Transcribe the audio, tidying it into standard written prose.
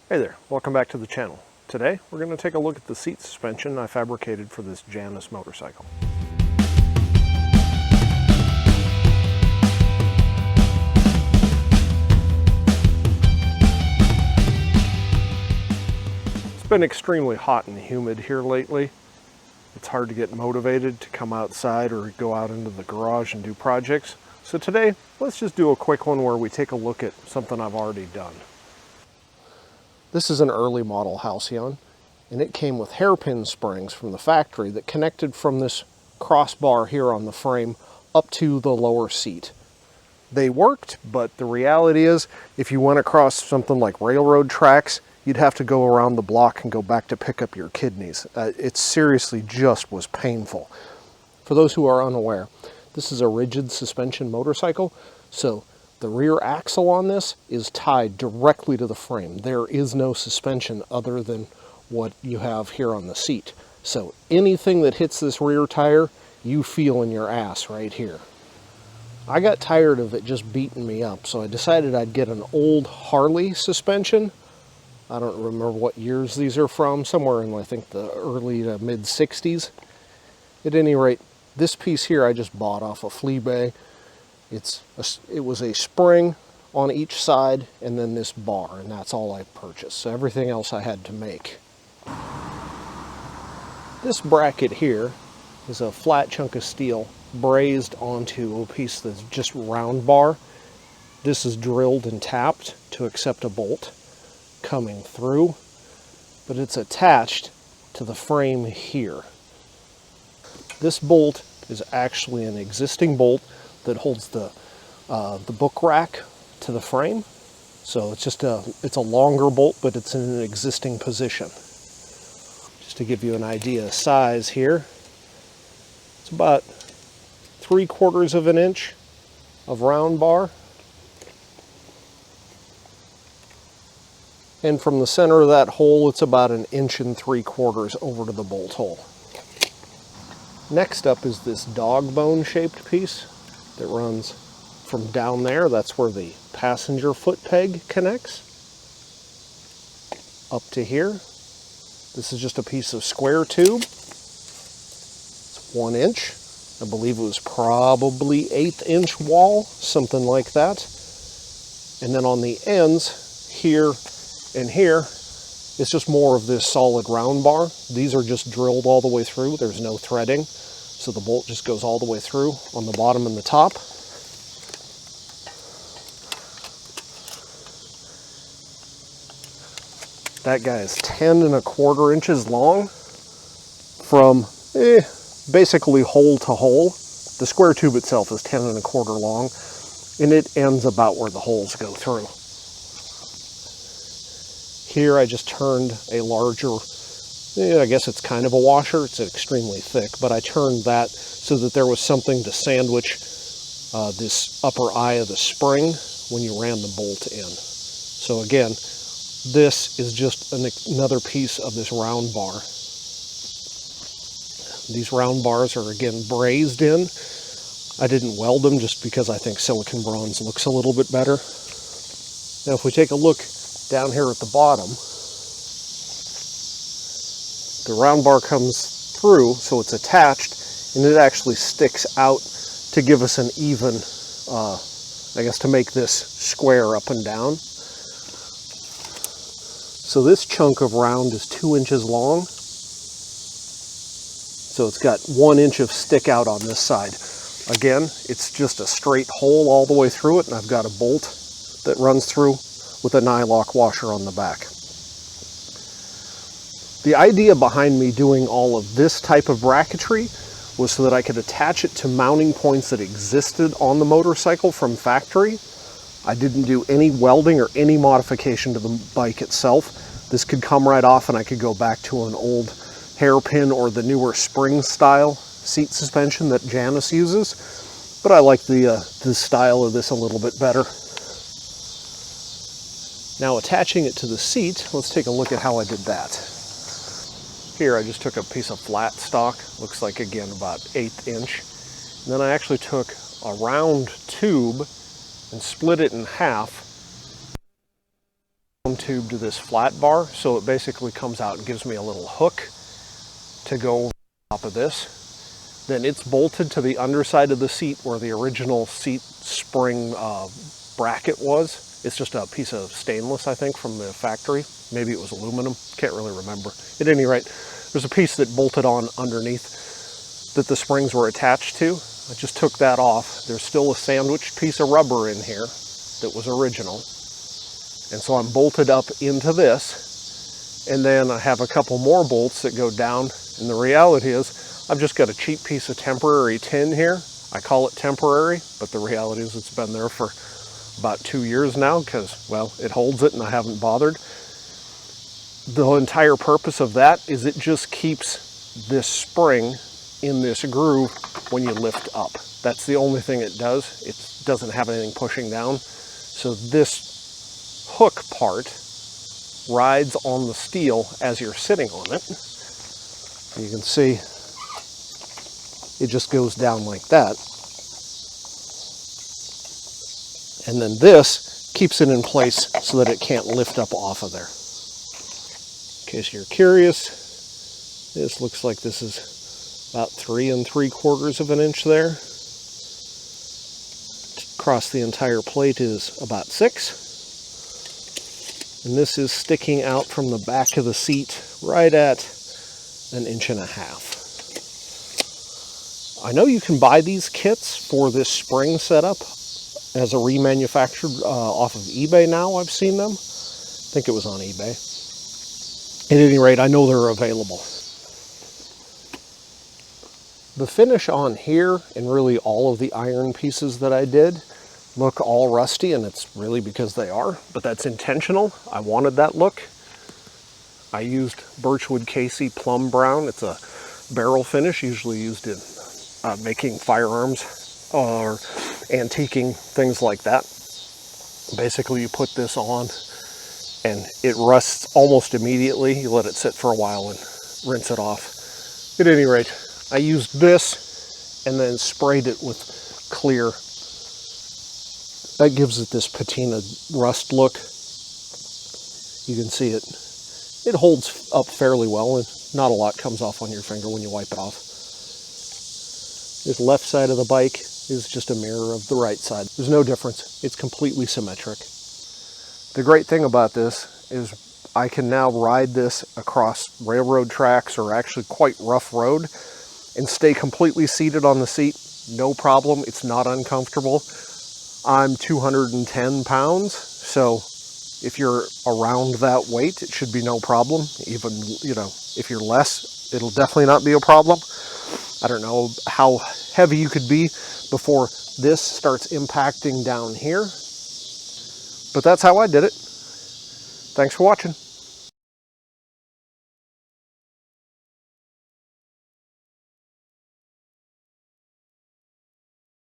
Hey there, welcome back to the channel. Today we're going to take a look at the seat suspension I fabricated for this Janus motorcycle. It's been extremely hot and humid here lately. It's hard to get motivated to come outside or go out into the garage and do projects. So today, let's just do a quick one where we take a look at something I've already done. This is an early model Halcyon, and it came with hairpin springs from the factory that connected from this crossbar here on the frame up to the lower seat. They worked, but the reality is, if you went across something like railroad tracks, you'd have to go around the block and go back to pick up your kidneys. It seriously just was painful. For those who are unaware, this is a rigid suspension motorcycle, so the rear axle on this is tied directly to the frame. There is no suspension other than what you have here on the seat. So anything that hits this rear tire, you feel in your ass right here. I got tired of it just beating me up, so I decided I'd get an old Harley suspension. I don't remember what years these are from, somewhere in I think the early to mid 60s. At any rate, this piece here I just bought off a flea bay. It was a spring on each side and then this bar, and that's all I purchased. So everything else I had to make. This bracket here is a flat chunk of steel brazed onto a piece that's just round bar. This is drilled and tapped to accept a bolt coming through, but it's attached to the frame here. This bolt is actually an existing bolt that holds the book rack to the frame. So it's a longer bolt, but it's in an existing position. Just to give you an idea of size here, it's about 3/4 of an inch of round bar. And from the center of that hole, it's about 1 3/4 inches over to the bolt hole. Next up is this dog bone shaped piece that runs from down there. That's where the passenger foot peg connects, up to here. This is just a piece of square tube. It's 1 inch. I believe it was probably 1/8 inch wall, something like that. And then on the ends, here and here, it's just more of this solid round bar. These are just drilled all the way through. There's no threading. So the bolt just goes all the way through on the bottom and the top. That guy is 10 1/4 inches long from basically hole to hole. The square tube itself is 10 1/4 long, and it ends about where the holes go through. Here I just turned a larger, I guess it's kind of a washer. It's extremely thick, but I turned that so that there was something to sandwich this upper eye of the spring when you ran the bolt in. So again, this is just another piece of this round bar. These round bars are again brazed in. I didn't weld them just because I think silicon bronze looks a little bit better. Now if we take a look down here at the bottom, the round bar comes through, so it's attached, and it actually sticks out to give us an even, I guess to make this square up and down. So this chunk of round is 2 inches long. So it's got 1 inch of stick out on this side. Again, it's just a straight hole all the way through it, and I've got a bolt that runs through with a nylock washer on the back. The idea behind me doing all of this type of bracketry was so that I could attach it to mounting points that existed on the motorcycle from factory. I didn't do any welding or any modification to the bike itself. This could come right off and I could go back to an old hairpin or the newer spring style seat suspension that Janus uses. But I like the style of this a little bit better. Now attaching it to the seat, let's take a look at how I did that. Here I just took a piece of flat stock, looks like again about 1/8 inch. And then I actually took a round tube and split it in half tube to this flat bar, so it basically comes out and gives me a little hook to go over the top of this. Then it's bolted to the underside of the seat where the original seat spring bracket was. It's just a piece of stainless, I think, from the factory. Maybe it was aluminum, can't really remember. At any rate, there's a piece that bolted on underneath that the springs were attached to. I just took that off. There's still a sandwiched piece of rubber in here that was original. And so I'm bolted up into this, and then I have a couple more bolts that go down, and the reality is I've just got a cheap piece of temporary tin here. I call it temporary, but the reality is it's been there for about 2 years now because, well, it holds it and I haven't bothered. The entire purpose of that is it just keeps this spring in this groove when you lift up. That's the only thing it does. It doesn't have anything pushing down. So this hook part rides on the steel as you're sitting on it. You can see it just goes down like that. And then this keeps it in place so that it can't lift up off of there. In case you're curious, this looks like this is about 3 3/4 of an inch there. Across the entire plate is about 6. And this is sticking out from the back of the seat right at 1.5 inches. I know you can buy these kits for this spring setup as a remanufactured off of eBay now. I've seen them. I think it was on eBay. At any rate, I know they're available. The finish on here and really all of the iron pieces that I did look all rusty, and it's really because they are, but that's intentional. I wanted that look. I used Birchwood Casey Plum Brown. It's a barrel finish usually used in making firearms or antiquing, things like that. Basically, you put this on and it rusts almost immediately. You let it sit for a while and rinse it off. At any rate, I used this and then sprayed it with clear. That gives it this patina rust look. You can see it. It holds up fairly well, and not a lot comes off on your finger when you wipe it off. This left side of the bike is just a mirror of the right side. There's no difference. It's completely symmetric. The great thing about this is I can now ride this across railroad tracks or actually quite rough road and stay completely seated on the seat. No problem. It's not uncomfortable. I'm 210 pounds, so if you're around that weight, it should be no problem. Even, if you're less, it'll definitely not be a problem. I don't know how heavy you could be before this starts impacting down here, but that's how I did it. Thanks for watching.